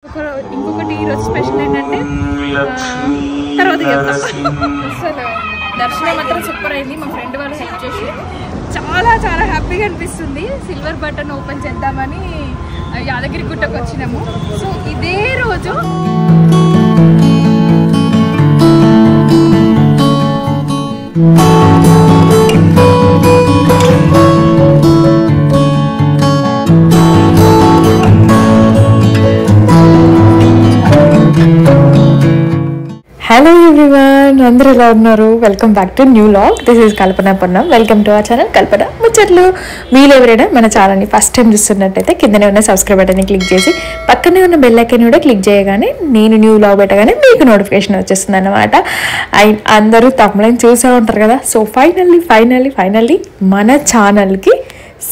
ఇంకొకటి ఈరోజు స్పెషల్ ఏంటంటే తర్వాత అసలు దర్శనం మాత్రం సూపర్ అయింది. మా ఫ్రెండ్ వాళ్ళు హెల్ప్ చేసి చాలా చాలా హ్యాపీగా అనిపిస్తుంది. సిల్వర్ బటన్ ఓపెన్ చేద్దామని యాదగిరి గుట్టకు వచ్చినాము. సో ఇదే రోజు హలో ఎవ్రీవన్, అందరూ ఎలా ఉన్నారు? Welcome back to new vlog. This is Kalpana Ponnam. Welcome to our channel Kalpana ముచ్చట్లు. మీరు ఎవరైనా మన ఛానల్ని ఫస్ట్ టైం చూస్తున్నట్టయితే కిందనే ఉన్న సబ్స్క్రైబ్ బటన్ని క్లిక్ చేసి పక్కనే ఉన్న బెల్ ఐకాన్ కూడా క్లిక్ చేయగానే నేను న్యూ వ్లాగ్ పెట్టగానే మీకు నోటిఫికేషన్ వచ్చేస్తుంది అన్నమాట. అందరూ తమిళని చూసే ఉంటారు కదా. సో ఫైనల్లీ మన ఛానల్కి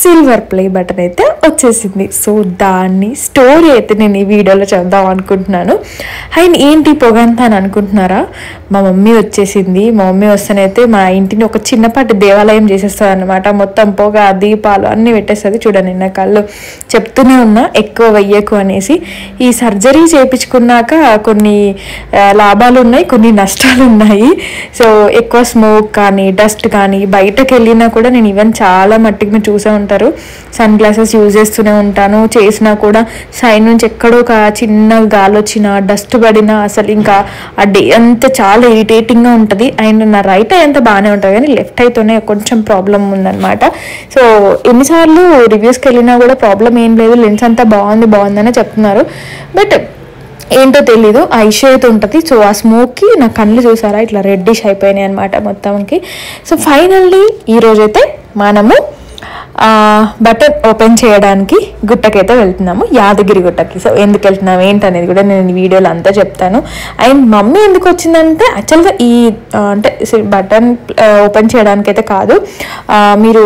సిల్వర్ ప్లే బటన్ అయితే వచ్చేసింది. సో దాన్ని స్టోరీ అయితే నేను ఈ వీడియోలో చెప్దాం అనుకుంటున్నాను. అండ్ ఏంటి పొగంతా అని అనుకుంటున్నారా? మా మమ్మీ వచ్చేసింది. మా మమ్మీ వస్తేనైతే మా ఇంటిని ఒక చిన్నపాటి దేవాలయం చేసేస్తుంది అనమాట. మొత్తం పొగ, దీపాలు అన్నీ పెట్టేస్తుంది. చూడండి, నా కళ్ళు చెప్తూనే ఉన్నా ఎక్కువ వెయ్యకు అనేసి. ఈ సర్జరీ చేయించుకున్నాక కొన్ని లాభాలు ఉన్నాయి, కొన్ని నష్టాలు ఉన్నాయి. సో ఎక్కువ స్మోక్ కానీ డస్ట్ కానీ బయటకు వెళ్ళినా కూడా నేను ఈవెన్ చాలా మట్టికి మీరు చూసే ఉంటారు, సన్ గ్లాసెస్ యూజ్ చేస్తూనే ఉంటాను. చేసినా కూడా సైడ్ నుంచి ఎక్కడో ఒక చిన్న గాలి వచ్చినా డస్ట్ పడినా అసలు ఇంకా ఆ డే అంతా చాలా ఇరిటేటింగ్గా ఉంటుంది. అండ్ నా రైట్ ఐ అంతా బాగానే ఉంటుంది కానీ లెఫ్ట్ ఐతోనే కొంచెం ప్రాబ్లం ఉందన్నమాట. సో ఎన్నిసార్లు రివ్యూస్కి వెళ్ళినా కూడా ప్రాబ్లం ఏం లేదు, లెన్స్ అంతా బాగుందనే చెప్తున్నారు. బట్ ఏంటో తెలీదు, ఆ ఇష్యూ అయితే ఉంటుంది. సో ఆ స్మోక్కి నా కళ్ళు చూసారా ఇట్లా రెడ్డిష్ అయిపోయినాయి అనమాట మొత్తంకి. సో ఫైనల్లీ ఈరోజైతే మనము బటన్ ఓపెన్ చేయడానికి గుట్టకైతే వెళ్తున్నాము, యాదగిరి గుట్టకి. సో ఎందుకు వెళ్తున్నాము ఏంటనేది కూడా నేను ఈ వీడియోలో అంతా చెప్తాను. అండ్ మమ్మీ ఎందుకు వచ్చిందంటే యాక్చువల్గా ఈ అంటే బటన్ ఓపెన్ చేయడానికి అయితే కాదు, మీరు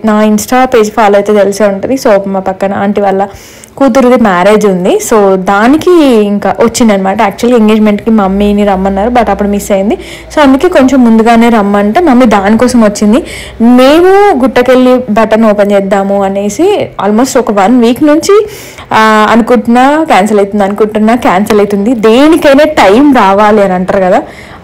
నా ఇన్స్టా పేజ్ ఫాలో అయితే తెలిసే ఉంటుంది. సో మా పక్కన ఆంటీ వాళ్ళ కూతురుది మ్యారేజ్ ఉంది. సో దానికి ఇంకా వచ్చిందనమాట. యాక్చువల్లీ ఎంగేజ్మెంట్కి మమ్మీని రమ్మన్నారు, బట్ అప్పుడు మిస్ అయింది. సో అందుకే కొంచెం ముందుగానే రమ్మంటే మమ్మీ దానికోసం వచ్చింది. మేము గుట్టకెళ్ళి బటన్ ఓపెన్ చేద్దాము అనేసి ఆల్మోస్ట్ ఒక 1 వీక్ నుంచి అనుకుంటున్నా క్యాన్సిల్ అవుతుంది. దేనికైనా టైం రావాలి అని అంటారు కదా,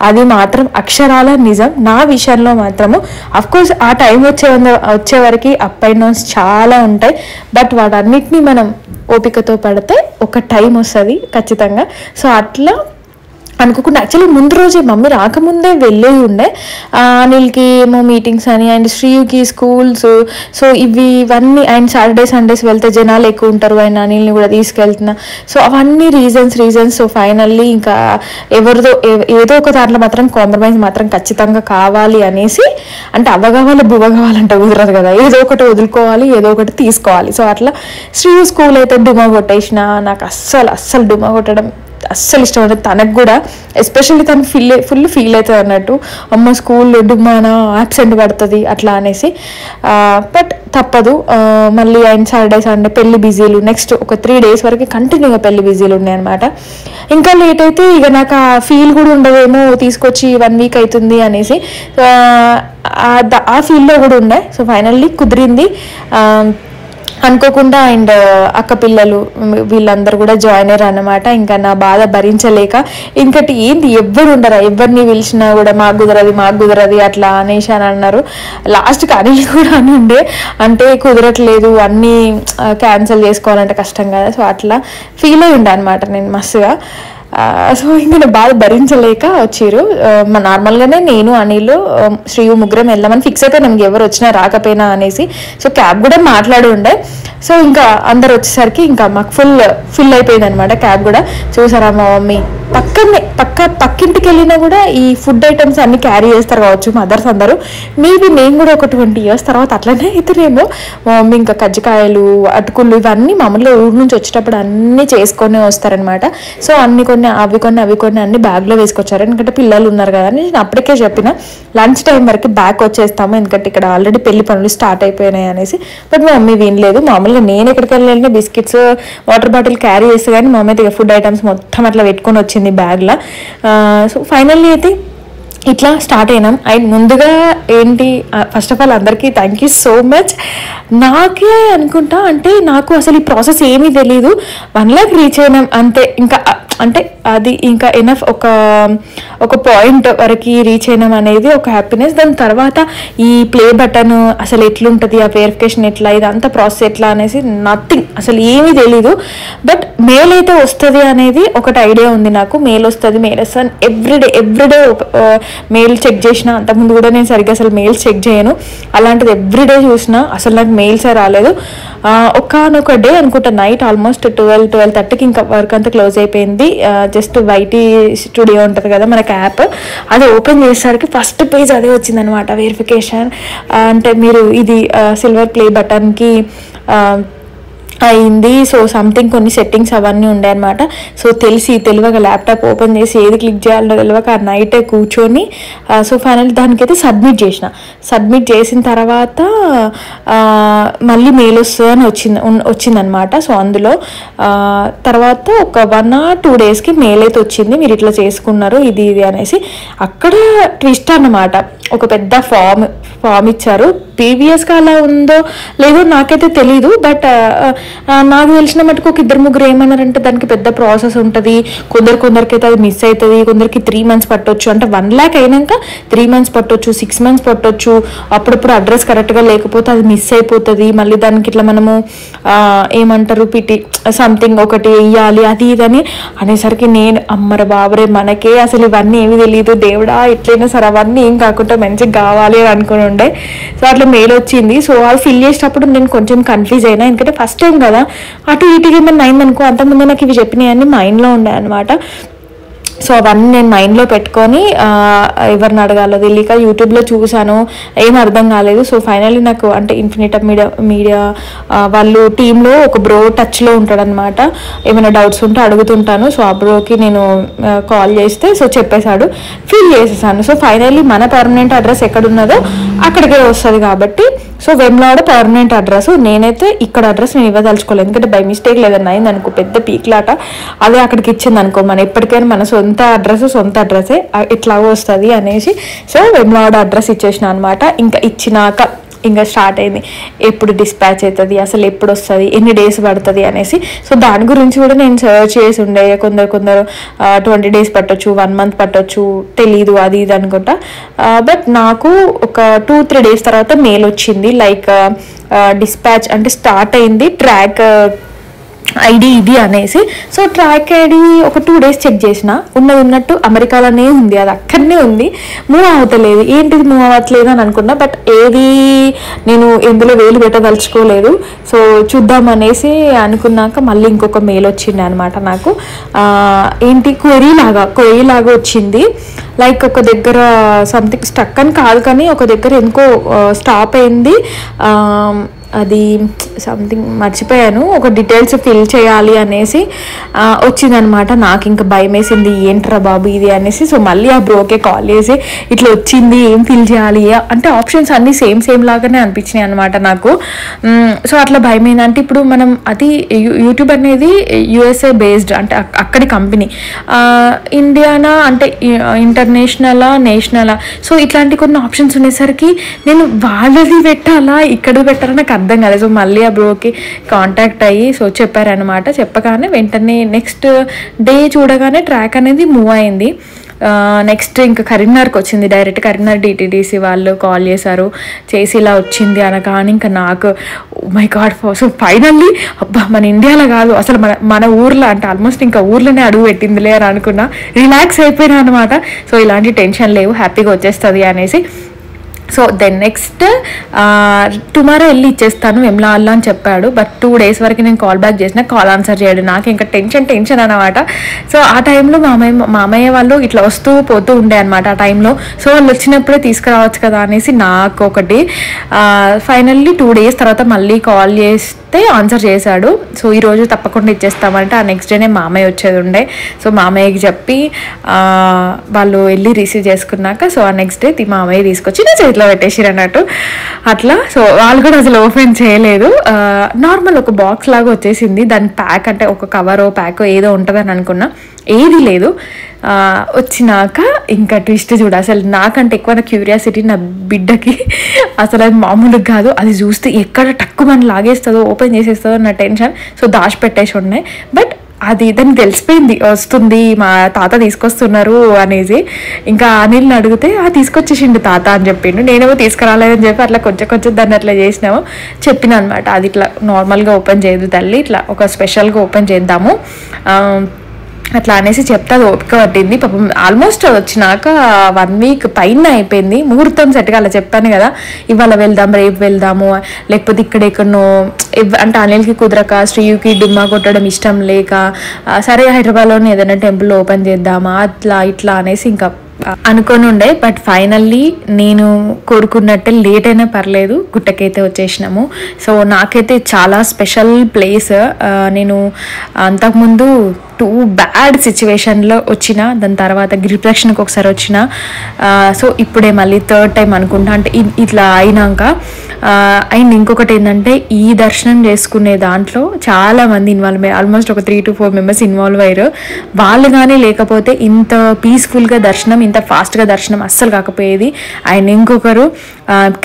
అది మాత్రం అక్షరాల నిజం. నా విషయంలో మాత్రము అఫ్కోర్స్ ఆ టైం వచ్చే వరకు అప్ అండ్ డౌన్స్ చాలా ఉంటాయి. బట్ వాటన్నిటినీ మనం ఓపికతో పడితే ఒక టైం వస్తుంది ఖచ్చితంగా. సో అట్లా అనుకోకుండా యాక్చువల్లీ ముందు రోజే మమ్మీ రాకముందే వెళ్ళే ఉండే. అనిల్కి ఏమో మీటింగ్స్ అని అండ్ శ్రీయుకి స్కూల్స్, సో ఇవన్నీ అండ్ సాటర్డే సండేస్ వెళ్తే జనాలు ఎక్కువ ఉంటారు అండ్ అనిల్ని కూడా తీసుకెళ్తున్నా. సో అవన్నీ రీజన్స్. సో ఫైనల్లీ ఇంకా ఏదో ఒక దాంట్లో మాత్రం కాంప్రమైజ్ మాత్రం ఖచ్చితంగా కావాలి అనేసి, అంటే అవ్వగావాలి బువ్వ కావాలంటే కుదరదు కదా, ఏదో ఒకటి వదులుకోవాలి, ఏదో ఒకటి తీసుకోవాలి. సో అట్లా శ్రీయు స్కూల్ అయితే డుమా కొట్టేసిన. నాకు అస్సలు డుమా కొట్టడం అస్సలు ఇష్టం ఉండదు. తనకు కూడా ఎస్పెషల్లీ తను ఫుల్ ఫీల్ అవుతుంది అన్నట్టు, అమ్మ స్కూల్ డుమ్మానా యాబ్సెంట్ పడుతుంది అట్లా అనేసి. బట్ తప్పదు. మళ్ళీ ఆయన సాటర్డే సండే పెళ్లి బిజీలు, నెక్స్ట్ ఒక 3 days వరకు కంటిన్యూగా పెళ్లి బిజీలు ఉన్నాయి అనమాట. ఇంకా లేట్ అయితే ఇక నాకు ఆ ఫీల్ కూడా ఉండదేమో, తీసుకొచ్చి 1 వీక్ అవుతుంది అనేసి ఆ ఫీల్లో కూడా ఉండే. సో ఫైనల్లీ కుదిరింది అనుకోకుండా. అండ్ అక్క పిల్లలు వీళ్ళందరూ కూడా జాయిన్ అయ్యారు అన్నమాట. ఇంకా నా బాధ భరించలేక ఇంకటి ఏంది ఎవ్వరు ఉండరా, ఎవరిని పిలిచినా కూడా మాకు కుదరది అట్లా అనేసి అని అన్నారు. లాస్ట్కి అనిల్ కూడా అని ఉండే, అంటే కుదరట్లేదు అన్నీ క్యాన్సిల్ చేసుకోవాలంటే కష్టం కదా. సో అట్లా ఫీల్ అయి ఉండే అనమాట నేను మస్తుగా. సో ఇంకా బాధ భరించలేక వచ్చారు. నార్మల్గానే నేను అనిల్ శ్రీయు ముగ్గురం వెళ్దామని ఫిక్స్ అయిపోయి నమ్కి ఎవరు వచ్చినా రాకపోయినా అనేసి. సో క్యాబ్ కూడా మాట్లాడి ఉండే. సో ఇంకా అందరు వచ్చేసరికి ఇంకా మాకు ఫుల్ అయిపోయింది అనమాట క్యాబ్ కూడా. చూసారా మా మమ్మీ పక్కింటికి వెళ్ళినా కూడా ఈ ఫుడ్ ఐటమ్స్ అన్ని క్యారీ చేస్తారు కావచ్చు మదర్స్ అందరూ. మేబీ నేను కూడా ఒక 20 years తర్వాత అట్లనే అయితేనేమో. మా మమ్మీ ఇంకా కజ్జికాయలు, అటుకులు ఇవన్నీ మామూలుగా ఊరు నుంచి వచ్చేటప్పుడు అన్నీ చేసుకొని వస్తారనమాట. సో అవి కొన్ని అన్ని బ్యాగ్లో వేసుకొచ్చారు. ఎందుకంటే పిల్లలు ఉన్నారు కదా అని నేను అప్పటికే చెప్పిన లంచ్ టైం వరకు బ్యాగ్ వచ్చేస్తాము, ఎందుకంటే ఇక్కడ ఆల్రెడీ పెళ్లి పనులు స్టార్ట్ అయిపోయినాయి అనేసి. బట్ మా మమ్మీ వినలేదు. మామూలుగా నేను ఎక్కడికి వెళ్ళిన బిస్కెట్స్, వాటర్ బాటిల్ క్యారీ చేస్తే కానీ మా మమ్మీ ఫుడ్ ఐటమ్స్ మొత్తం అట్లా పెట్టుకొని వచ్చింది బ్యాగ్లో. సో ఫైనల్లీ అయితే ఇట్లా స్టార్ట్ అయినాం. అండ్ ముందుగా ఏంటి, ఫస్ట్ ఆఫ్ ఆల్ అందరికీ థ్యాంక్ యూ సో మచ్. నాకే అనుకుంటా అంటే నాకు అసలు ఈ ప్రాసెస్ ఏమీ తెలీదు, 1 lakh రీచ్ అయినాం అంతే. ఇంకా అంటే అది ఇంకా ఎనఫ్, ఒక పాయింట్ వరకు రీచ్ అయినాం అనేది ఒక హ్యాపీనెస్. దాని తర్వాత ఈ ప్లే బటన్ అసలు ఎట్లుంటుంది, ఆ వెరిఫికేషన్ ఎట్లా, ఇదంతా ప్రాసెస్ ఎట్లా అనేసి నథింగ్, అసలు ఏమీ తెలీదు. బట్ మెయిల్ అయితే వస్తుంది అనేది ఒకటి ఐడియా ఉంది నాకు. మెయిల్ వస్తుంది, మెయిల్ వస్తుంది, ఎవ్రీడే మెయిల్ చెక్ చేసిన. అంతకుముందు కూడా నేను సరిగ్గా అసలు మెయిల్స్ చెక్ చేయను, అలాంటిది ఎవ్రీడే చూసిన, అసలు నాకు మెయిల్సే రాలేదు. ఒక్కనొక డే అనుకుంటా నైట్ ఆల్మోస్ట్ 12-12:30కి ఇంకా వర్క్ అంతా క్లోజ్ అయిపోయింది. జస్ట్ వైటీ స్టూడియో ఉంటుంది కదా మనకి యాప్, అది ఓపెన్ చేసేసరికి ఫస్ట్ పేజ్ అదే వచ్చిందనమాట, వెరిఫికేషన్ అంటే మీరు ఇది సిల్వర్ ప్లే బటన్కి అయింది. సో సంథింగ్ కొన్ని సెట్టింగ్స్ అవన్నీ ఉండే అనమాట. సో తెలియక ల్యాప్టాప్ ఓపెన్ చేసి ఏది క్లిక్ చేయాలో తెలియక ఆ నైటే కూర్చొని సో ఫైనల్ దానికైతే సబ్మిట్ చేసిన తర్వాత మళ్ళీ మెయిల్ వస్తుందని వచ్చిందనమాట. సో అందులో తర్వాత ఒక 1 or 2 daysకి మెయిల్ అయితే వచ్చింది, మీరు ఇట్లా చేసుకున్నారు ఇది అనేసి. అక్కడ ట్విస్ట్ అన్నమాట, ఒక పెద్ద ఫామ్ ఇచ్చారు. ప్రీవియస్గా అలా ఉందో లేదో నాకైతే తెలీదు, బట్ నాకు తెలిసిన మటుకు ఒక 2-3 ఏమన్నారంటే దానికి పెద్ద ప్రాసెస్ ఉంటుంది, కొందరికైతే అది మిస్ అవుతుంది, కొందరికి 3 months పట్టొచ్చు, అంటే 1 lakh అయినాక 3 months పట్టొచ్చు, 6 months పట్టొచ్చు. అప్పుడప్పుడు అడ్రస్ కరెక్ట్గా లేకపోతే అది మిస్ అయిపోతుంది, మళ్ళీ దానికి ఇట్లా మనము ఏమంటారు పిటి సంథింగ్ ఒకటి వెయ్యాలి అది ఇదని అనేసరికి నేను అమ్మర బాబరే మనకే అసలు ఇవన్నీ ఏమి తెలియదు, దేవుడా ఎట్లయినా సరే అవన్నీ ఏం కాకుండా మంచిగా కావాలి అని అనుకుని ఉండే. సో అట్లా మెయిల్ వచ్చింది. సో అది ఫిల్ చేసేటప్పుడు నేను కొంచెం కన్ఫ్యూజ్ అయినా, ఎందుకంటే ఫస్ట్ టైం కదా, అటు ఇటుకి ఏమైనా అయిందనుకో. అంతకుముందు నాకు ఇవి చెప్పినవన్నీ మైండ్లో ఉండే అనమాట. సో అవన్నీ నేను మైండ్లో పెట్టుకొని ఎవరిని అడగాలో తెలియక యూట్యూబ్లో చూశాను, ఏం అర్థం కాలేదు. సో ఫైనల్లీ నాకు అంటే ఇన్ఫినిట్ మీడియా వాళ్ళు టీంలో ఒక బ్రో టచ్లో ఉంటాడనమాట, ఏమైనా డౌట్స్ ఉంటే అడుగుతుంటాను. సో ఆ బ్రోకి నేను కాల్ చేస్తే సో చెప్పేశాడు, ఫిల్ చేసేసాను. సో ఫైనల్లీ మన పర్మనెంట్ అడ్రస్ ఎక్కడున్నదో అక్కడికే వస్తుంది కాబట్టి సో వెమ్లాడ పర్మనెంట్ అడ్రస్. నేనైతే ఇక్కడ అడ్రస్ నేను ఇవ్వదలుచుకోలేదు, ఎందుకంటే బై మిస్టేక్ లేదన్నా అయింది అనుకో పెద్ద పీక్లాట, అదే అక్కడికి ఇచ్చింది అనుకో మన ఎప్పటికైనా మన సొంత అడ్రస్సే ఎట్లాగో వస్తుంది అనేసి సో వెమ్లాడ అడ్రస్ ఇచ్చేసిన అనమాట. ఇంకా ఇచ్చినాక ఇంకా స్టార్ట్ అయింది, ఎప్పుడు డిస్పాచ్ అవుతుంది, అసలు ఎప్పుడు వస్తుంది, ఎన్ని డేస్ పడుతుంది అనేసి. సో దాని గురించి కూడా నేను సర్చ్ చేసి ఉండే. కొందరు 20 days పట్టొచ్చు, 1 month పట్టొచ్చు, తెలీదు అది ఇది అనుకుంటా. బట్ నాకు ఒక 2-3 days తర్వాత మెయిల్ వచ్చింది, లైక్ డిస్పాచ్ అంటే స్టార్ట్ అయింది, ట్రాక్ ఐడి ఇది అనేసి. సో ట్రాక్ ఐడి ఒక 2 days చెక్ చేసిన, ఉన్నట్టు అమెరికాలోనే ఉంది, అది అక్కడనే ఉంది, మూవ్ అవుతలేదు. ఏంటిది మూవ్ అవ్వట్లేదు అని అనుకున్నా, బట్ ఏది నేను ఎందులో వేలు పెట్టదలుచుకోలేదు. సో చూద్దాం అనేసి అనుకున్నాక మళ్ళీ ఇంకొక మెయిల్ వచ్చింది అనమాట నాకు. ఏంటి క్వెరీ లాగా వచ్చింది, లైక్ ఒక దగ్గర సంథింగ్ స్టక్ అని కాదు కానీ ఒక దగ్గర ఎందుకో స్టాప్ అయింది, అది సంథింగ్ మర్చిపోయాను, ఒక డీటెయిల్స్ ఫిల్ చేయాలి అనేసి వచ్చిందనమాట. నాకు ఇంకా భయం వేసింది, ఏంట్రా బాబు ఇది అనేసి. సో మళ్ళీ ఆ బ్రోకే కాల్ చేసి ఇట్లా వచ్చింది, ఏం ఫిల్ చేయాలి అంటే ఆప్షన్స్ అన్నీ సేమ్ లాగానే అనిపించినాయి అనమాట నాకు. సో అట్లా భయం ఏంటంటే ఇప్పుడు మనం అది యూట్యూబ్ అనేది USA బేస్డ్, అంటే అక్కడి కంపెనీ, ఇండియానా అంటే ఇంటర్నేషనలా నేషనలా. సో ఇట్లాంటి కొన్ని ఆప్షన్స్ ఉండేసరికి నేను వాళ్ళది పెట్టాలా ఇక్కడది పెట్టాలా నాకు అర్థం కాలేదు. సో మళ్ళీ ఆ బ్రోకి కాంటాక్ట్ అయ్యి సో చెప్పారనమాట. చెప్పగానే వెంటనే నెక్స్ట్ డే చూడగానే ట్రాక్ అనేది మూవ్ అయింది. నెక్స్ట్ ఇంకా కరీంనగర్కి వచ్చింది, డైరెక్ట్ కరీంనగర్ DTDC వాళ్ళు కాల్ చేసి ఇలా వచ్చింది అనగానే ఇంకా నాకు మై గాడ్. సో ఫైనల్లీ అబ్బా మన ఇండియాలో కాదు అసలు మన ఊర్లో, అంటే ఆల్మోస్ట్ ఇంకా ఊర్లోనే అడుగు పెట్టిందిలే అని అనుకున్నా, రిలాక్స్ అయిపోయినా అనమాట. సో ఇలాంటి టెన్షన్ లేవు, హ్యాపీగా వచ్చేస్తుంది అనేసి. సో దెన్ నెక్స్ట్ టుమారో వెళ్ళి ఇచ్చేస్తాను వెమ్లాడలో అని చెప్పాడు. బట్ 2 days వరకు నేను కాల్ బ్యాక్ చేసిన, కాల్ ఆన్సర్ చేయడు. నాకు ఇంకా టెన్షన్ అనమాట. సో ఆ టైంలో మామయ్య వాళ్ళు ఇట్లా వస్తూ పోతూ ఉండే అనమాట ఆ టైంలో. సో వాళ్ళు వచ్చినప్పుడే తీసుకురావచ్చు కదా అనేసి నాకు ఒకటి. ఫైనల్లీ 2 days తర్వాత మళ్ళీ కాల్ చేస్తే ఆన్సర్ చేశాడు. సో ఈరోజు తప్పకుండా ఇచ్చేస్తామంటే ఆ నెక్స్ట్ డేనే మామయ్య వచ్చేది ఉండే. సో మామయ్యకి చెప్పి వాళ్ళు వెళ్ళి రిసీవ్ చేసుకున్నాక సో ఆ నెక్స్ట్ డే మామయ్య తీసుకొచ్చి నా చేతిలో పెట్టేసిరు అన్నట్టు అట్లా. సో వాళ్ళు కూడా అసలు ఓపెన్ చేయలేదు, నార్మల్ ఒక బాక్స్ లాగా వచ్చేసింది. దాని ప్యాక్ అంటే ఒక కవరో ప్యాకో ఏదో ఉంటుందని అనుకున్నా, ఏది లేదు. వచ్చినాక ఇంకా ట్విస్ట్ చూడ, అసలు నాకంటే ఎక్కువ నా క్యూరియాసిటీ నా బిడ్డకి అసలు అది మామూలుగా కాదు. అది చూస్తే ఎక్కడ టక్కు మన లాగేస్తుందో ఓపెన్ చేసేస్తుందో నా టెన్షన్. సో దాచిపెట్టేసి ఉన్నాయి. బట్ అది దానికి తెలిసిపోయింది వస్తుంది, మా తాత తీసుకొస్తున్నారు అనేసి. ఇంకా అనిల్ని అడిగితే తీసుకొచ్చేసిండు తాత అని చెప్పిండు. నేనేమో తీసుకురాలేదని చెప్పి అట్లా కొంచెం దాన్ని అట్లా చేసినాము చెప్పిన అనమాట. అది ఇట్లా నార్మల్గా ఓపెన్ చేయదు తల్లి, ఇట్లా ఒక స్పెషల్గా ఓపెన్ చేద్దాము అట్లా అనేసి చెప్తే అది ఓపిక పట్టింది. పాపం ఆల్మోస్ట్ వచ్చినాక 1 వీక్ పైన అయిపోయింది. ముహూర్తం సెట్గా అలా చెప్పాను కదా, ఇవాళ వెళ్దాం రేపు వెళ్దాము, లేకపోతే ఇక్కడెక్కడనో అంటే అనిల్కి కుదరక శ్రీయుకి డుమ్మా కొట్టడం ఇష్టం లేక సరే హైదరాబాద్లోనే ఏదైనా టెంపుల్ ఓపెన్ చేద్దామా అట్లా ఇట్లా అనేసి ఇంకా అనుకొని ఉండే. బట్ ఫైనల్లీ నేను కోరుకున్నట్టే లేట్ అయినా పర్లేదు గుట్టకైతే వచ్చేసినాము. సో నాకైతే చాలా స్పెషల్ ప్లేస్. నేను అంతకుముందు 2 బ్యాడ్ సిచ్యువేషన్లో వచ్చిన, దాని తర్వాత గిరిప్రదక్షిణకు ఒకసారి వచ్చిన. సో ఇప్పుడే మళ్ళీ 3rd టైం అనుకుంటా, అంటే ఇట్లా అయినాక. అండ్ ఇంకొకటి ఏంటంటే ఈ దర్శనం చేసుకునే దాంట్లో చాలామంది ఇన్వాల్వ్ అయ్యారు. ఆల్మోస్ట్ ఒక 3 to 4 మెంబర్స్ ఇన్వాల్వ్ అయ్యారు. వాళ్ళు కానీ లేకపోతే ఇంత పీస్ఫుల్గా దర్శనం, ఇంత ఫాస్ట్గా దర్శనం అస్సలు కాకపోయేది. అండ్ ఇంకొకరు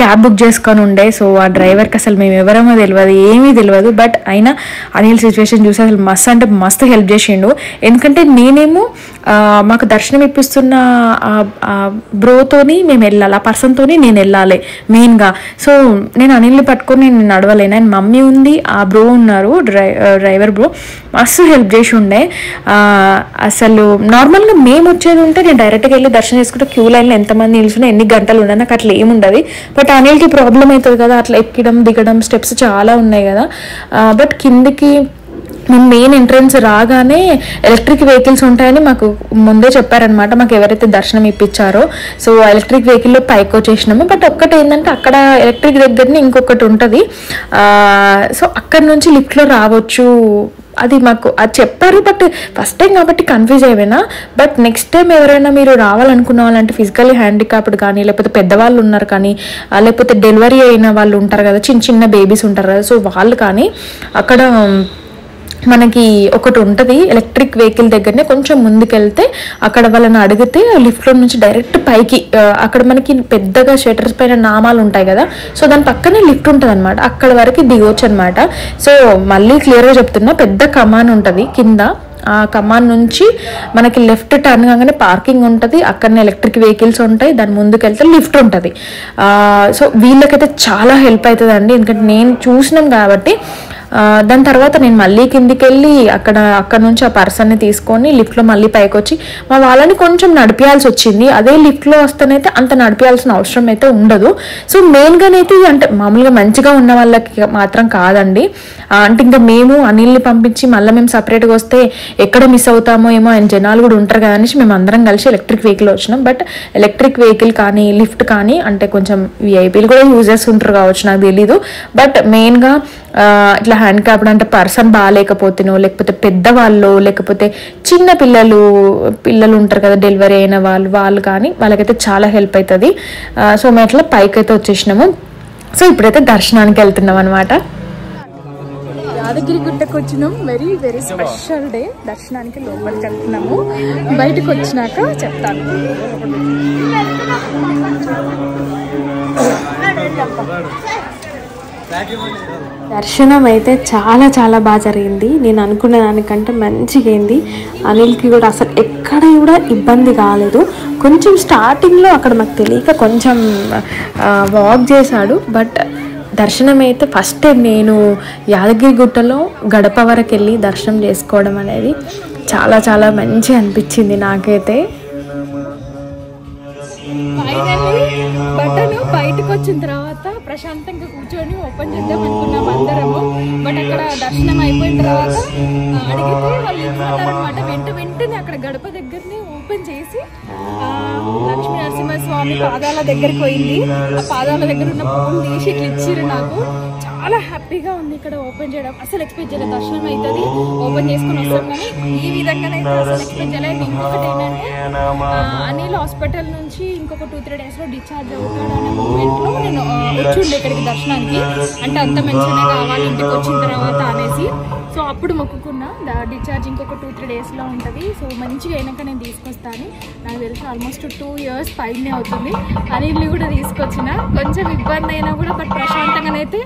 క్యాబ్ బుక్ చేసుకొని ఉండే. సో ఆ డ్రైవర్కి అసలు మేము ఎవరమో తెలియదు, ఏమీ తెలియదు. బట్ అయినా అనిల్ సిచ్యువేషన్ చూసి అసలు మస్తు అంటే మస్తు హెల్ప్ చేసిండు. ఎందుకంటే నేనేమో మాకు దర్శనం ఇప్పిస్తున్న బ్రోతోని మేము వెళ్ళాలి, ఆ పర్సన్తోని నేను వెళ్ళాలి మెయిన్గా. సో నేను అనిల్ని పట్టుకొని నేను నడవలేను. అండ్ మమ్మీ ఉంది, ఆ బ్రో ఉన్నారు డ్రైవర్ బ్రో, మస్తు హెల్ప్ చేసి ఉండే. అసలు నార్మల్గా మేము వచ్చేది ఉంటే నేను డైరెక్ట్గా వెళ్ళి దర్శనం చేసుకుంటే క్యూ లైన్లో ఎంతమంది నిల్చున్నా ఎన్ని గంటలు ఉన్నా నాకు అట్లా ఏముండదు. బట్ అనిల్కి ప్రాబ్లం అవుతుంది కదా, అట్లా ఎక్కడం దిగడం స్టెప్స్ చాలా ఉన్నాయి కదా. బట్ కిందికి మేము మెయిన్ ఎంట్రన్స్ రాగానే ఎలక్ట్రిక్ వెహికల్స్ ఉంటాయని మాకు ముందే చెప్పారనమాట, మాకు ఎవరైతే దర్శనం ఇప్పించారో. సో ఎలక్ట్రిక్ వెహికల్లో పైకి వచ్చేసినాము. బట్ ఒక్కటి ఏంటంటే అక్కడ ఎలక్ట్రిక్ దగ్గరనే ఇంకొకటి ఉంటుంది. సో అక్కడ నుంచి లిఫ్ట్లో రావచ్చు అది మాకు అది చెప్పారు. బట్ ఫస్ట్ టైం కాబట్టి కన్ఫ్యూజ్ అయిపోయినా. బట్ నెక్స్ట్ టైం ఎవరైనా మీరు రావాలనుకున్న వాళ్ళంటే ఫిజికల్లీ హ్యాండిక్యాప్డ్ కానీ, లేకపోతే పెద్దవాళ్ళు ఉన్నారు కానీ, లేకపోతే డెలివరీ అయిన వాళ్ళు ఉంటారు కదా, చిన్న బేబీస్ ఉంటారు కదా, సో వాళ్ళు కానీ అక్కడ మనకి ఒకటి ఉంటుంది ఎలక్ట్రిక్ వెహికల్ దగ్గరనే కొంచెం ముందుకెళ్తే అక్కడ వాళ్ళని అడిగితే లిఫ్ట్లో నుంచి డైరెక్ట్ పైకి, అక్కడ మనకి పెద్దగా షటర్స్ పైన నామాలు ఉంటాయి కదా, సో దాని పక్కనే లిఫ్ట్ ఉంటుంది అనమాట, అక్కడ వరకు దిగొచ్చు అనమాట. సో మళ్ళీ క్లియర్గా చెప్తున్నా, పెద్ద కమాన్ ఉంటుంది కింద. ఆ కమాన్ నుంచి మనకి లెఫ్ట్ టర్న్ కాగానే పార్కింగ్ ఉంటుంది, అక్కడనే ఎలక్ట్రిక్ వెహికల్స్ ఉంటాయి, దాని ముందుకు వెళ్తే లిఫ్ట్ ఉంటుంది. సో వీళ్ళకైతే చాలా హెల్ప్ అవుతుంది అండి, ఎందుకంటే నేను చూసినాం కాబట్టి. దాని తర్వాత నేను మళ్ళీ కిందికి వెళ్ళి అక్కడ నుంచి ఆ పర్సన్ని తీసుకొని లిఫ్ట్లో మళ్ళీ పైకి వచ్చి మా వాళ్ళని కొంచెం నడిపించాల్సి వచ్చింది. అదే లిఫ్ట్లో వస్తేనైతే అంత నడిపించాల్సిన అవసరం అయితే ఉండదు. సో మెయిన్గానైతే అంటే మామూలుగా మంచిగా ఉన్న వాళ్ళకి మాత్రం కాదండి. అంటే ఇంకా మేము అనిల్ని పంపించి మళ్ళీ మేము సపరేట్గా వస్తే ఎక్కడ మిస్ అవుతామో ఏమో, ఆయన జనాలు కూడా ఉంటారు కదా అనేసి మేము అందరం కలిసి ఎలక్ట్రిక్ వెహికల్ వచ్చినాం. బట్ ఎలక్ట్రిక్ వెహికల్ కానీ లిఫ్ట్ కానీ అంటే కొంచెం విఐపీలు కూడా యూజ్ చేస్తుంటారు కావచ్చు, నాకు తెలీదు. బట్ మెయిన్గా ఇట్లా హ్యాండ్ క్యాప్డ్ అంటే పర్సన్ బాగాలేకపోతేనో, లేకపోతే పెద్దవాళ్ళు, లేకపోతే చిన్న పిల్లలు ఉంటారు కదా డెలివరీ అయిన వాళ్ళు కానీ వాళ్ళకైతే చాలా హెల్ప్ అవుతుంది. సో మేము ఇట్లా పైకి అయితే వచ్చేసినాము. సో ఇప్పుడైతే దర్శనానికి వెళ్తున్నాం అనమాట. యాదగిరి గుట్టకు వచ్చినాం. Very very special day. దర్శనానికి లోపలికి వెళ్తున్నాము, బయటకు వచ్చినాక చెప్తాను. దర్శనం అయితే చాలా చాలా బాగా జరిగింది. నేను అనుకున్న దానికంటే మంచిగా అయింది. అనిల్కి కూడా అసలు ఎక్కడ కూడా ఇబ్బంది కాలేదు. కొంచెం స్టార్టింగ్లో అక్కడ మాకు తెలియక కొంచెం వాక్ చేశాడు. బట్ దర్శనం అయితే ఫస్ట్ టైం నేను యాదగిరి గుట్టలో గడప వరకు వెళ్ళి దర్శనం చేసుకోవడం అనేది చాలా చాలా మంచి అనిపించింది నాకైతే. బట్టను బయటకు వచ్చిన తర్వాత ప్రశాంతంగా కూర్చొని ఓపెన్ చేద్దాం అనుకున్నాం అందరము. బట్ అక్కడ దర్శనం అయిపోయిన తర్వాత అడిగితే వాళ్ళు ఇవ్వమంటారనమాట. వెంటనే అక్కడ గడప దగ్గరనే ఓపెన్ చేసి లక్ష్మీ నరసింహస్వామి పాదాల దగ్గరికి పోయింది. ఆ పాదాల దగ్గర ఉన్న పువ్వులు తీసి ఇట్లా ఇచ్చిర్రు నాకు. చాలా హ్యాపీగా ఉంది ఇక్కడ ఓపెన్ చేయడం. అసలు ఎక్స్పెక్ట్ చేయలేదు దర్శనం అవుతుంది ఓపెన్ చేసుకుని వస్తాం, కానీ ఈ విధంగానైతే అసలు ఎక్స్పెక్ట్ చేయలేదు. ఇంకొకటి ఏంటంటే అనిల్ హాస్పిటల్ నుంచి ఇంకొక 2-3 డేస్లో డిశ్చార్జ్ అవుతాడు అనే మూమెంట్లో నేను వచ్చిండే ఇక్కడికి దర్శనానికి. అంటే అంత మంచిగానే కావాలి ఇంటికి వచ్చిన తర్వాత అనేసి. సో అప్పుడు మొక్కుకున్నా డిశ్చార్జ్ ఇంకొక 2-3 డేస్లో ఉంటుంది, సో మంచిగా అయినాక నేను తీసుకొస్తాను. నాకు తెలిసి ఆల్మోస్ట్ 2 years పైనే అవుతుంది. అనిల్ని కూడా తీసుకొచ్చిన, కొంచెం ఇబ్బంది అయినా కూడా బట్ ప్రశాంతంగానైతే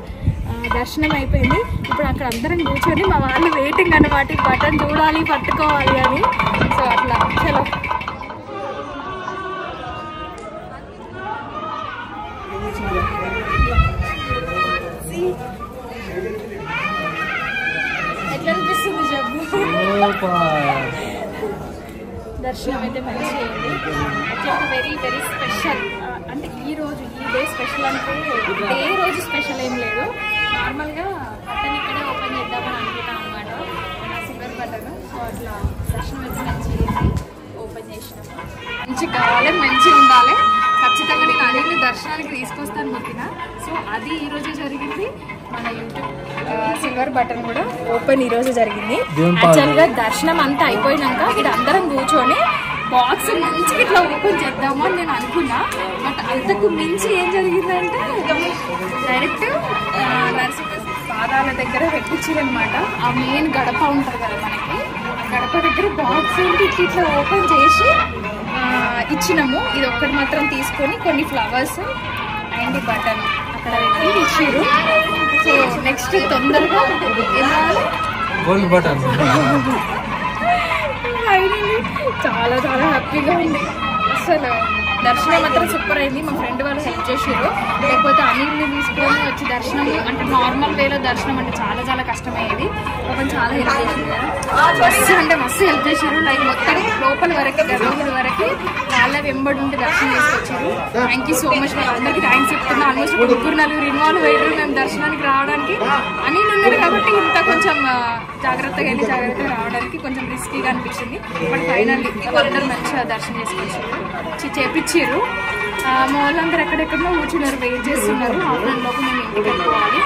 దర్శనం అయిపోయింది. ఇప్పుడు అక్కడ అందరం కూర్చొని మా వాళ్ళు వెయిటింగ్ అన్నమాట, బటన్ చూడాలి పట్టుకోవాలి అని. సో అట్లా చలో ఎట్లా అనిపిస్తుంది జబ్బు. దర్శనం అయితే మంచిగా అయింది. అట్లా వెరీ వెరీ స్పెషల్. అంటే ఈ డే స్పెషల్ అంటే ఏ రోజు స్పెషల్ ఏం లేదు, నార్మల్గా బటన్ ఇక్కడే ఓపెన్ చేద్దామని అనుకుంటాం అనమాట, సిల్వర్ బటన్. సో అట్లా దర్శనం అయితే మంచిగా ఓపెన్ చేసినాము. మంచిగా కావాలి, మంచిగా ఉండాలి. ఖచ్చితంగా నేను అనిల్ని దర్శనానికి తీసుకొస్తాను మొక్కిన. సో అది ఈరోజు జరిగింది. మన యూట్యూబ్ సిల్వర్ బటన్ కూడా ఓపెన్ ఈరోజు జరిగింది. యాక్చువల్గా దర్శనం అంతా అయిపోయినాక ఇక్కడ అందరం కూర్చొని బాక్స్ మంచిగా ఇట్లా ఓపెన్ చేద్దాము అని నేను అనుకున్నా. బట్ అంతకు మించి ఏం జరిగిందంటే డైరెక్ట్ నరసింహ పాదాల దగ్గర పెట్టించారనమాట. ఆ మెయిన్ గడప ఉంటుంది కదా మనకి, గడప దగ్గర బాక్స్ ఇట్లా ఓపెన్ చేసి ఇచ్చినాము. ఇది ఒక్కటి మాత్రం తీసుకొని కొన్ని ఫ్లవర్స్ అండ్ బటన్ అక్కడ పెట్టి ఇచ్చిర్రు. సో నెక్స్ట్ తొందరగా గోల్డ్ బటన్ చాలా చాలా హ్యాపీగా ఉంది. అసలు దర్శనం మాత్రం సూపర్ అయింది. మా ఫ్రెండ్ వాళ్ళు హెల్ప్ చేసారు, లేకపోతే అనిల్ని తీసుకొని వచ్చి దర్శనం అంటే నార్మల్ వేలో దర్శనం అంటే చాలా చాలా కష్టమయ్యేది. పాపం చాలా హెల్ప్ చేసారు, మస్తు హెల్ప్ చేశారు. లైక్ మొత్తం లోపల వరకు గర్భగుడి వరకు వాళ్ళ వెంబడి ఉండి దర్శనం చేసుకొచ్చారు. థ్యాంక్ యూ సో మచ్, వాళ్ళందరికీ థ్యాంక్స్ చెప్తున్నా. ఆల్మోస్ట్ 3-4 ఇన్వాల్వ్ అయ్యారు మేము దర్శనానికి రావడానికి. అనిల్ ఉన్నాడు కాబట్టి ఇంత కొంచెం జాగ్రత్తగా రావడానికి కొంచెం రిస్కీగా అనిపించింది. బట్ ఫైనల్లీ వాళ్ళందరూ మంచిగా దర్శనం చేసుకొచ్చారు, చేపించారు. మా వాళ్ళందరూ ఎక్కడెక్కడో కూర్చున్నారు, వెయిట్ చేస్తున్నారు. ఆఫ్లైన్ లోపు మేము ఇంటికి వెళ్ళిపోవాలి.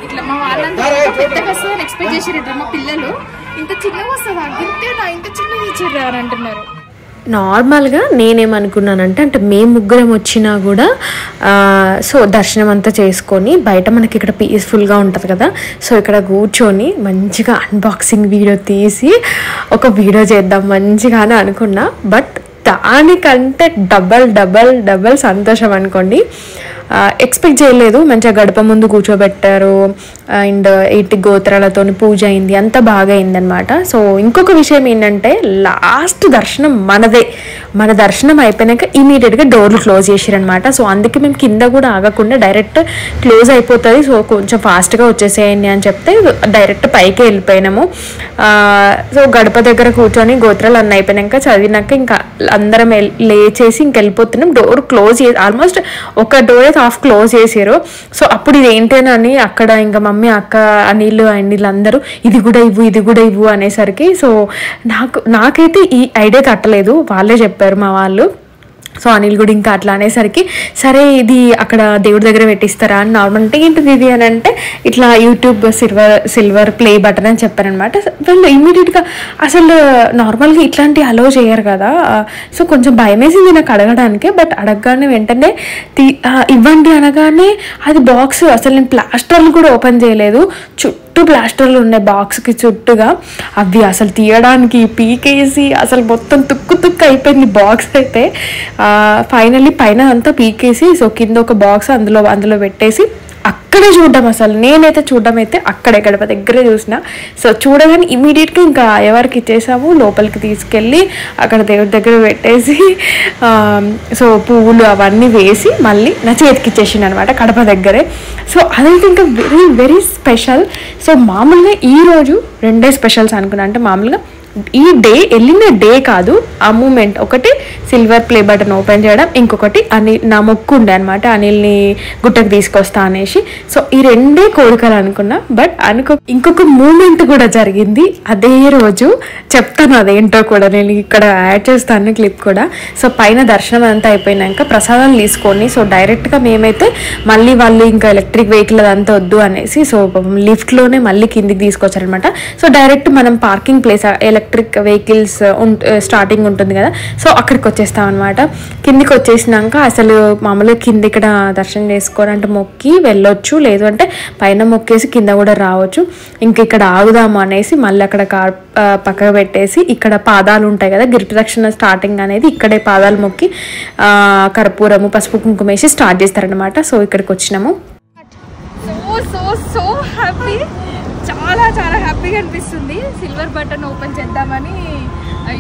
ఇట్లా మా వాళ్ళందరూ పెద్దగా వస్తుందని ఎక్స్పెక్ట్ చేసారు. ఇట్లా మా పిల్లలు ఇంత చిన్నగా వస్తుందా, గింతేనా ఇంత చిన్నగా ఇచ్చారు అని అంటున్నారు. నార్మల్గా నేనేమనుకున్నానంటే అంటే మేము ముగ్గురం వచ్చినా కూడా సో దర్శనం అంతా చేసుకొని బయట మనకి ఇక్కడ పీస్ఫుల్గా ఉంటుంది కదా, సో ఇక్కడ కూర్చొని మంచిగా అన్బాక్సింగ్ వీడియో తీసి ఒక వీడియో చేద్దాం మంచిగా అని అనుకున్నా. బట్ దానికంటే డబల్ సంతోషం అనుకోండి. ఎక్స్పెక్ట్ చేయలేదు. మంచిగా గడప ముందు కూర్చోబెట్టారు అండ్ ఇటు గోత్రాలతో పూజ అయింది, అంతా బాగా అయిందనమాట. సో ఇంకొక విషయం ఏంటంటే లాస్ట్ దర్శనం మన దర్శనం అయిపోయినాక ఇమీడియట్గా డోర్లు క్లోజ్ చేసారనమాట. సో అందుకే మేము కింద కూడా ఆగకుండా డైరెక్ట్ క్లోజ్ అయిపోతుంది, సో కొంచెం ఫాస్ట్గా వచ్చేసేయండి అని చెప్తే డైరెక్ట్ పైకి వెళ్ళిపోయినాము. సో గడప దగ్గర కూర్చొని గోత్రాలు అన్నీ అయిపోయినాక చదివినాక ఇంకా అందరం లేచేసి ఇంకెళ్ళిపోతున్నాం. డోర్ క్లోజ్ ఆల్మోస్ట్ ఒక డోర్ హాఫ్ క్లోజ్ చేసారు. సో అప్పుడు ఇది ఏంటేనని అక్కడ ఇంకా మమ్మీ అక్క అనిల్ అండ్ వీళ్ళందరూ ఇది కూడా ఇవ్వు అనేసరికి సో నాకైతే ఈ ఐడియా తట్టలేదు, వాళ్ళే చెప్పారు మా వాళ్ళు. సో అనిల్ కూడా ఇంకా అట్లా అనేసరికి సరే ఇది అక్కడ దేవుడి దగ్గర పెట్టిస్తారా అని నార్మల్ అంటే ఏంటిది ఇది అని అంటే ఇట్లా యూట్యూబ్ సిల్వర్ ప్లే బటన్ అని చెప్పారనమాట. వాళ్ళు ఇమ్మీడియట్గా అసలు నార్మల్గా ఇట్లాంటివి అలో చేయరు కదా, సో కొంచెం భయం వేసింది నాకు అడగడానికి. బట్ అడగగానే వెంటనే ఇవ్వండి అనగానే అది బాక్స్ అసలు నేను ప్లాస్టర్లు కూడా ఓపెన్ చేయలేదు, చుట్టూ ప్లాస్టర్లు ఉన్నాయి బాక్స్కి చుట్టూగా. అవి అసలు తీయడానికి పీకేసి అసలు మొత్తం తుక్కు అయిపోయింది బాక్స్ అయితే. ఫైనల్లీ పైన అంతా పీకేసి సో కింద ఒక బాక్స్ అందులో పెట్టేసి అక్కడే చూడడం. అసలు నేనైతే చూడడం అయితే అక్కడే గడప దగ్గరే చూసిన. సో చూడగానే ఇమీడియట్గా ఇంకా ఎవరికి ఇచ్చేసాము, లోపలికి తీసుకెళ్ళి అక్కడ దేవుడి దగ్గర పెట్టేసి సో పువ్వులు అవన్నీ వేసి మళ్ళీ నా చేతికి ఇచ్చేసింది అనమాట కడప దగ్గరే. సో అదైతే ఇంకా వెరీ వెరీ స్పెషల్. సో మామూలుగా ఈరోజు 2 స్పెషల్స్ అనుకున్నా. అంటే మామూలుగా ఈ డే వెళ్ళిన డే కాదు, ఆ మూమెంట్ ఒకటి సిల్వర్ ప్లే బటన్ ఓపెన్ చేయడం, ఇంకొకటి అనిల్ నా మొక్కు ఉండే అనమాట అనిల్ని గుట్టకు తీసుకొస్తా అనేసి. సో ఈ రెండే కోరికలు అనుకున్నా. బట్ ఇంకొక మూమెంట్ కూడా జరిగింది అదే రోజు, చెప్తాను అదేంటో కూడా, నేను ఇక్కడ యాడ్ చేస్తాను క్లిప్ కూడా. సో పైన దర్శనం అంతా అయిపోయినాక ప్రసాదాలు తీసుకొని సో డైరెక్ట్గా మేమైతే మళ్ళీ వాళ్ళు ఇంకా ఎలక్ట్రిక్ వెహికల్ అదంతా వద్దు అనేసి సో లిఫ్ట్లోనే మళ్ళీ కిందికి తీసుకొచ్చారనమాట. సో డైరెక్ట్ మనం parking place electric vehicles starting ఉంటుంది కదా, సో అక్కడికి వచ్చేస్తాం అనమాట. కిందికి వచ్చేసినాక అసలు మామూలుగా కింద ఇక్కడ దర్శనం చేసుకోవాలంటే మొక్కి వెళ్ళొచ్చు, లేదు అంటే పైన మొక్కేసి కింద కూడా రావచ్చు. ఇంక ఇక్కడ ఆగుదాము అనేసి మళ్ళీ అక్కడ కార్ పక్కకు పెట్టేసి ఇక్కడ పాదాలు ఉంటాయి కదా, గిరి ప్రదక్షిణ స్టార్టింగ్ అనేది ఇక్కడే పాదాలు మొక్కి కర్పూరము పసుపు కుంకుమ వేసి స్టార్ట్ చేస్తారనమాట. సో ఇక్కడికి వచ్చినాము. సో హ్యాపీ, చాలా చాలా హ్యాపీగా అనిపిస్తుంది. సిల్వర్ బటన్ ఓపెన్ చేద్దామని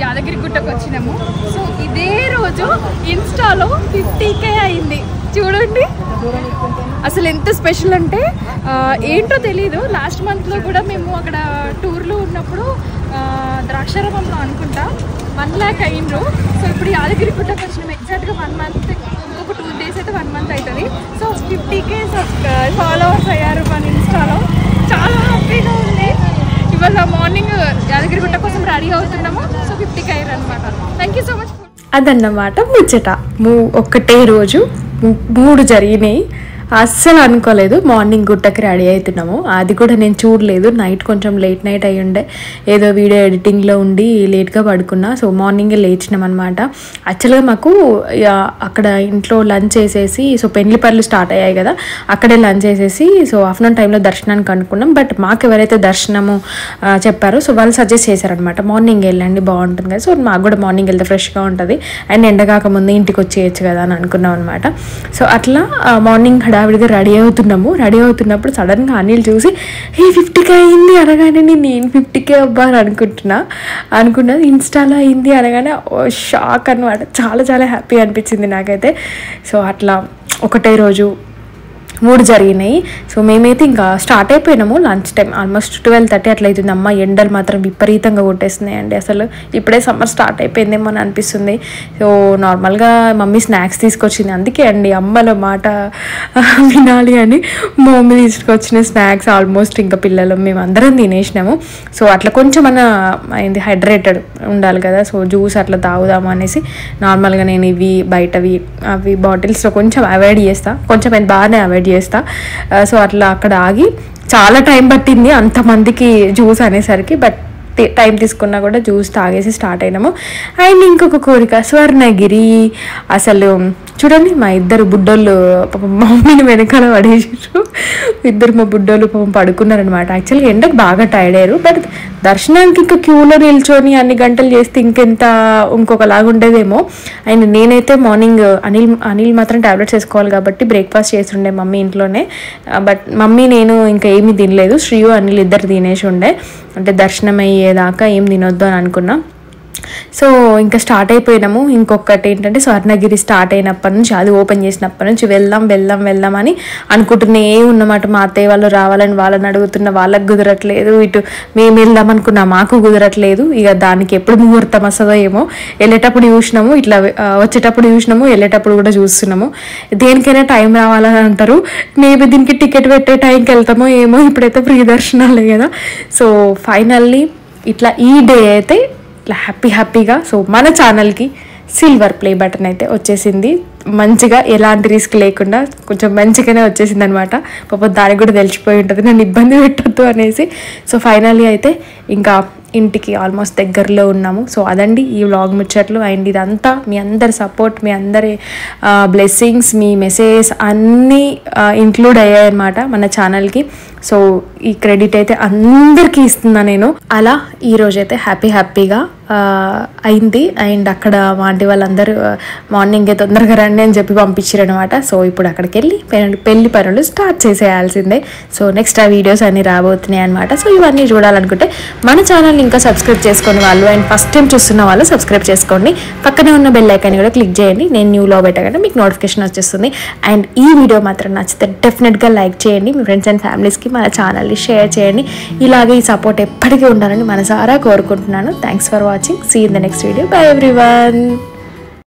యాదగిరి గుట్టకు వచ్చినాము. సో ఇదే రోజు ఇన్స్టాలో 50K అయింది చూడండి. అసలు ఎంత స్పెషల్ అంటే ఏంటో తెలీదు. లాస్ట్ మంత్లో కూడా మేము అక్కడ టూర్లో ఉన్నప్పుడు ద్రాక్షారామంలో అనుకుంటా 1 lakh అయ్యిండ్రు. సో ఇప్పుడు యాదగిరి గుట్టకు వచ్చినాము. ఎగ్జాక్ట్గా 1 month, ఇంకొక 2 days అయితే 1 month అవుతుంది. సో 50K ఫాలోవర్స్ అయ్యారు మన ఇన్స్టాలో. చాలా హ్యాపీగా ఉంది. ఇవాళ మార్నింగ్ యాదగిరి గుట్ట కోసం రెడీ అవుతున్నాము. సో 50K అయ్యారు అనమాట. Thank you so much. అదన్నమాట ముచ్చట. ఒక్కటే రోజు 3 జరిగినాయి. అస్సలు అనుకోలేదు. మార్నింగ్ గుట్టకి రెడీ అవుతున్నాము, అది కూడా నేను చూడలేదు. నైట్ కొంచెం లేట్ నైట్ అయ్యి ఉండే, ఏదో వీడియో ఎడిటింగ్లో ఉండి లేట్గా పడుకున్నా. సో మార్నింగే లేచినాం అనమాట. యాక్చువల్గా మాకు అక్కడ ఇంట్లో లంచ్ చేసేసి సో పెళ్లి పనులు స్టార్ట్ అయ్యాయి కదా, అక్కడే లంచ్ చేసేసి సో ఆఫ్టర్నూన్ టైంలో దర్శనానికి అనుకున్నాం. బట్ మాకు ఎవరైతే దర్శనము చెప్పారో సో వాళ్ళు సజెస్ట్ చేశారనమాట, మార్నింగ్ వెళ్ళండి బాగుంటుంది కదా. సో మాకు కూడా మార్నింగ్ వెళ్తే ఫ్రెష్గా ఉంటుంది అండ్ ఎండగాక ముందు ఇంటికి వచ్చేయచ్చు కదా అని అనుకున్నాం అనమాట. సో అట్లా మార్నింగ్ హడావిడిగా రెడీ అవుతున్నప్పుడు సడన్గా అనిల్ చూసి 50K అయింది అనగానే నేను 50K అబ్బా అని అనుకున్నది ఇన్స్టాలో అయింది అనగానే షాక్ అనమాట. చాలా చాలా హ్యాపీ అనిపించింది నాకైతే. సో అట్లా ఒకటే రోజు 3 జరిగినాయి. సో మేమైతే ఇంకా స్టార్ట్ అయిపోయినాము. లంచ్ టైం ఆల్మోస్ట్ 12:30 అట్లా అవుతుంది. అమ్మ ఎండలు మాత్రం విపరీతంగా కొట్టేస్తున్నాయి అండి. అసలు ఇప్పుడే సమ్మర్ స్టార్ట్ అయిపోయిందేమో అని అనిపిస్తుంది. సో నార్మల్గా మమ్మీ స్నాక్స్ తీసుకొచ్చింది, అందుకే అండి అమ్మల మాట వినాలి అని మా మమ్మీ తీసుకొచ్చిన స్నాక్స్ ఆల్మోస్ట్ ఇంకా పిల్లలు మేము అందరం తినేసినాము. సో అట్లా కొంచెం అయింది, హైడ్రేటెడ్ ఉండాలి కదా. సో జ్యూస్ అట్లా తాగుదాము అనేసి నార్మల్గా నేను ఇవి బయటవి అవి బాటిల్స్లో కొంచెం అవాయిడ్ చేస్తాను, కొంచెం బాగానే అవాయిడ్ చేస్తా. సో అట్లా అక్కడ ఆగి చాలా టైం పట్టింది అంతమందికి జ్యూస్ అనేసరికి. బట్ టైం తీసుకున్నా కూడా జ్యూస్ తాగేసి స్టార్ట్ అయినాము. అండ్ ఇంకొక కోరిక, స్వర్ణగిరి. అసలు చూడండి మా ఇద్దరు బుడ్డోళ్ళు పాపం మమ్మీని వెనకాల పడేసారు. ఇద్దరు మా బుడ్డోళ్ళు పాపం పడుకున్నారనమాట. యాక్చువల్గా ఎండకు బాగా టైర్డ్ అయ్యారు. బట్ దర్శనానికి ఇంకా క్యూలో నిల్చొని అన్ని గంటలు చేస్తే ఇంకొకలాగా ఉండేదేమో. అండ్ నేనైతే మార్నింగ్ అనిల్ మాత్రం టాబ్లెట్స్ వేసుకోవాలి కాబట్టి బ్రేక్ఫాస్ట్ చేస్తుండే మమ్మీ ఇంట్లోనే. బట్ మమ్మీ నేను ఇంకా ఏమీ తినలేదు, శ్రీయు అనిల్ ఇద్దరు తినేసి ఉండే. అంటే దర్శనం అయ్యేదాకా ఏం తినొద్దు అని అనుకున్నా. సో ఇంకా స్టార్ట్ అయిపోయినాము. ఇంకొకటి ఏంటంటే స్వర్ణగిరి స్టార్ట్ అయినప్పటి నుంచి, అది ఓపెన్ చేసినప్పటి నుంచి వెళ్దాం అని అనుకుంటూనే ఉన్నమాట. మా అత్తయ్య వాళ్ళు రావాలని వాళ్ళని అడుగుతున్న, వాళ్ళకి కుదరట్లేదు. ఇటు మేము వెళ్దాం అనుకున్నా, మాకు కుదరట్లేదు. ఇక దానికి ఎప్పుడు ముహూర్తం వస్తుందో ఏమో. వెళ్ళేటప్పుడు చూసినాము, ఇట్లా వచ్చేటప్పుడు చూసినాము, వెళ్ళేటప్పుడు కూడా చూస్తున్నాము. దేనికైనా టైం రావాలని అంటారు. మేబీ దీనికి టికెట్ పెట్టే టైంకి వెళ్తామో ఏమో. ఇప్పుడైతే ఫ్రీ దర్శనాలే కదా. సో ఫైనల్లీ ఇట్లా ఈ డే అయితే ఇట్లా హ్యాపీగా సో మన ఛానల్కి సిల్వర్ ప్లే బటన్ అయితే వచ్చేసింది. మంచిగా ఎలాంటి రిస్క్ లేకుండా కొంచెం మంచిగానే వచ్చేసింది అనమాట. పాపం దానికి కూడా తెలిసిపోయి ఉంటుంది నన్ను ఇబ్బంది పెట్టద్దు అనేసి. సో ఫైనల్లీ అయితే ఇంకా ఇంటికి ఆల్మోస్ట్ దగ్గరలో ఉన్నాము. సో అదండి ఈ వ్లాగ్ ముచ్చట్లు. అండ్ ఇదంతా మీ అందరి సపోర్ట్, మీ అందరి బ్లెస్సింగ్స్, మీ మెసేజెస్ అన్నీ ఇంక్లూడ్ అయ్యాయి అనమాట మన ఛానల్కి. సో ఈ క్రెడిట్ అయితే అందరికీ ఇస్తున్నా నేను. అలా ఈరోజైతే హ్యాపీగా అయింది. అండ్ అక్కడ మా ఆంటీ వాళ్ళందరూ మార్నింగే తొందరగా రండి అని చెప్పి పంపించారు అనమాట. సో ఇప్పుడు అక్కడికి వెళ్ళి పెళ్లి పనులు స్టార్ట్ చేసేయాల్సిందే. సో నెక్స్ట్ ఆ వీడియోస్ అన్నీ రాబోతున్నాయి అనమాట. సో ఇవన్నీ చూడాలనుకుంటే మన ఛానల్ని ఇంకా సబ్స్క్రైబ్ చేసుకునే వాళ్ళు అండ్ ఫస్ట్ టైం చూస్తున్న వాళ్ళు సబ్స్క్రైబ్ చేసుకోండి. పక్కనే ఉన్న బెల్ ఐకాన్ కూడా క్లిక్ చేయండి. నేను న్యూలో పెట్టగానే మీకు నోటిఫికేషన్ వచ్చేస్తుంది. అండ్ ఈ వీడియో మాత్రం నచ్చితే డెఫినెట్గా లైక్ చేయండి. మీ ఫ్రెండ్స్ అండ్ ఫ్యామిలీస్కి మన ఛానల్ని షేర్ చేయండి. ఇలాగే ఈ సపోర్ట్ ఎప్పటికీ ఉండాలని మనసారా కోరుకుంటున్నాను. Thanks for watching. See in the next video. Bye everyone.